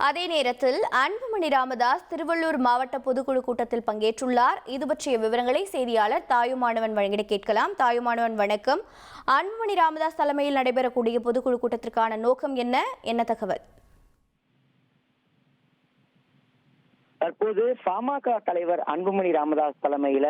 அதே நேரத்தில் அன்புமணி ராமதாஸ் திருவள்ளூர் மாவட்ட பொதுக்குழு கூட்டத்தில் பங்கேற்றுள்ளார். இது பற்றிய விவரங்களை செய்தியாளர் தாயுமானவன் வழங்கிட கேட்கலாம். தாயுமானவன் வணக்கம். அன்புமணி ராமதாஸ் தலைமையில் நடைபெறக்கூடிய பொதுக்குழு கூட்டத்திற்கான நோக்கம் என்ன தகவல்? தற்போது பாமக தலைவர் அன்புமணி ராமதாஸ் தலைமையில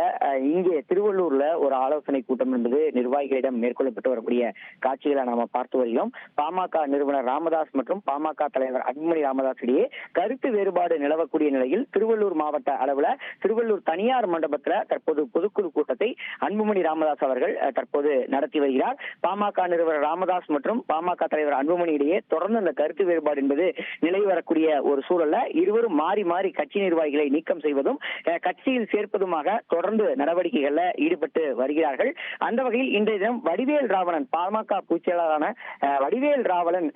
இங்கே திருவள்ளூர்ல ஒரு ஆலோசனை கூட்டம் என்பது நிர்வாகிகளிடம் மேற்கொள்ளப்பட்டு வரக்கூடிய காட்சிகளை நாம பார்த்து வருகிறோம். பாமக நிறுவனர் ராமதாஸ் மற்றும் பாமக தலைவர் அன்புமணி ராமதாஸ் இடையே கருத்து வேறுபாடு நிலவக்கூடிய நிலையில் திருவள்ளூர் மாவட்ட அளவுல திருவள்ளூர் தனியார் மண்டபத்துல தற்போது பொதுக்குழு கூட்டத்தை அன்புமணி ராமதாஸ் அவர்கள் தற்போது நடத்தி வருகிறார். பாமக நிறுவனர் ராமதாஸ் மற்றும் பாமக தலைவர் அன்புமணி இடையே தொடர்ந்து அந்த கருத்து வேறுபாடு என்பது நிலவி வரக்கூடிய ஒரு சூழல்ல இருவரும் மாறி மாறி கட்சி நிர்வாகிகளை நீக்கம் செய்வதும் கட்சியில் சேர்ப்பதுமாக தொடர்ந்து நடவடிக்கைகள்ல ஈடுபட்டு வருகிறார்கள். அந்த வகையில் இன்றைய தினம் வடிவேல் ராவணன் பாமக பொதுச்செயலாளரான வடிவேல் ராவணன்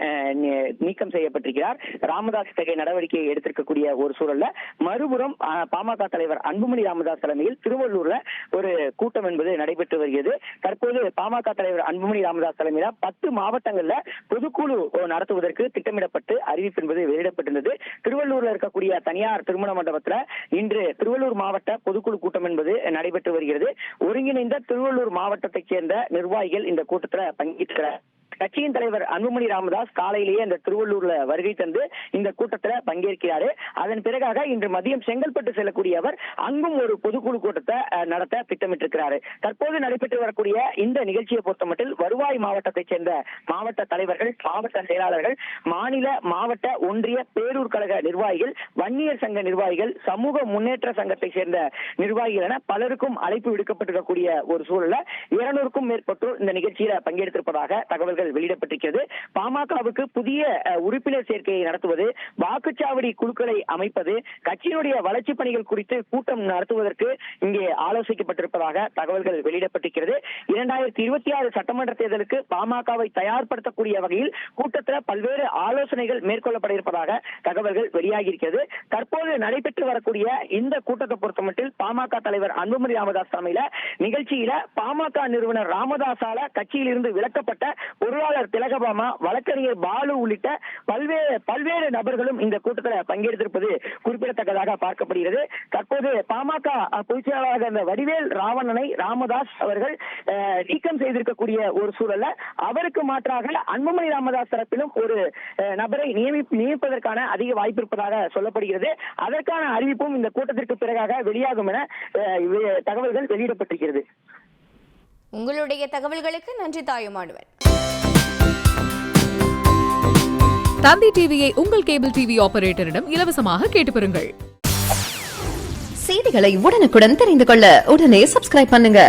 நீக்கம் செய்யப்பட்டிருக்கிறார். ராமதாஸ் இத்தகைய நடவடிக்கையை எடுத்திருக்கக்கூடிய ஒரு சூழல்ல மறுபுறம் பாமக தலைவர் அன்புமணி ராமதாஸ் தலைமையில் திருவள்ளூர்ல ஒரு கூட்டம் என்பது நடைபெற்று வருகிறது. தற்போது பாமக தலைவர் அன்புமணி ராமதாஸ் தலைமையில 10 மாவட்டங்கள்ல பொதுக்குழு நடத்துவதற்கு திட்டமிடப்பட்டு அறிவிப்பு என்பது வெளியிடப்பட்டிருந்தது. திருவள்ளூர்ல இருக்கக்கூடிய தனியார் திருமண மண்டபத்துல இன்று திருவள்ளூர் மாவட்ட பொதுக்குழு கூட்டம் என்பது நடைபெற்று வருகிறது. ஒருங்கிணைந்த திருவள்ளூர் மாவட்டத்தைச் சேர்ந்த நிர்வாகிகள் இந்த கூட்டத்தில் பங்கேற்கிறார். கட்சியின் தலைவர் அன்புமணி ராமதாஸ் காலையிலேயே இந்த திருவள்ளூர்ல வருகை தந்து இந்த கூட்டத்துல பங்கேற்கிறாரு. அதன் பிறகாக இன்று மதியம் செங்கல்பட்டு செல்லக்கூடிய அவர் அங்கும் ஒரு பொதுக்குழு கூட்டத்தை நடத்த திட்டமிட்டிருக்கிறாரு. தற்போது நடைபெற்று வரக்கூடிய இந்த நிகழ்ச்சியை பொறுத்தமட்டில் வருவாய் மாவட்டத்தைச் சேர்ந்த மாவட்ட தலைவர்கள், மாவட்ட செயலாளர்கள், மாநில மாவட்ட ஒன்றிய பேரூர் கழக நிர்வாகிகள், வன்னியர் சங்க நிர்வாகிகள், சமூக முன்னேற்ற சங்கத்தை சேர்ந்த நிர்வாகிகள் என பலருக்கும் அழைப்பு விடுக்கப்பட்டிருக்கக்கூடிய ஒரு சூழல்ல 200க்கும் மேற்பட்டோர் இந்த நிகழ்ச்சியில பங்கேற்றிருப்பதாக தகவல்கள் வெளியிடப்பட்டிருக்கிறது. பாமகவுக்கு புதிய உறுப்பினர் சேர்க்கையை நடத்துவது, வாக்குச்சாவடி குழுக்களை அமைப்பது, கட்சியினுடைய வளர்ச்சி பணிகள் குறித்து கூட்டம் நடத்துவதற்கு இங்கே ஆலோசிக்கப்பட்டிருப்பதாக தகவல்கள் வெளியிடப்பட்டிருக்கிறது. 2026 சட்டமன்ற தேர்தலுக்கு பாமகவை தயார்படுத்தக்கூடிய வகையில் கூட்டத்தில் பல்வேறு ஆலோசனைகள் மேற்கொள்ளப்பட இருப்பதாக தகவல்கள் வெளியாகி இருக்கிறது. தற்போது நடைபெற்று வரக்கூடிய இந்த கூட்டத்தை பொறுத்தமட்டில் பாமக தலைவர் அன்புமணி ராமதாஸ் தலைமையில நிகழ்ச்சியில பாமக நிறுவனர் ராமதாசால கட்சியில் இருந்து விலக்கப்பட்ட பொருளாளர் திலகபாமா, வழக்கறிஞர் பாலு உள்ளிட்ட பல்வேறு நபர்களும் இந்த கூட்டத்தில் பங்கேற்றிருப்பது குறிப்பிடத்தக்கதாக பார்க்கப்படுகிறது. தற்போது பாமக பொதுச் செயலாளராக இந்த வடிவேல் ராவணனை ராமதாஸ் அவர்கள் நீக்கம் செய்திருக்கக்கூடிய ஒரு சூழல்ல அவருக்கு மாற்றாக அன்புமணி ராமதாஸ் தரப்பிலும் ஒரு நபரை நியமிப்பதற்கான அதிக வாய்ப்பு இருப்பதாக சொல்லப்படுகிறது. அதற்கான அறிவிப்பும் இந்த கூட்டத்திற்கு பிறகாக வெளியாகும் என தகவல்கள் வெளியிடப்பட்டிருக்கிறது. உங்களுடைய தகவல்களுக்கு நன்றி தாயுமானவன். தந்தி டிவியை உங்கள் கேபிள் டிவி ஆபரேட்டரிடம் இலவசமாக கேட்டு பெறுங்கள். செய்திகளை உடனுக்குடன் தெரிந்து கொள்ள உடனே சப்ஸ்கிரைப் பண்ணுங்க.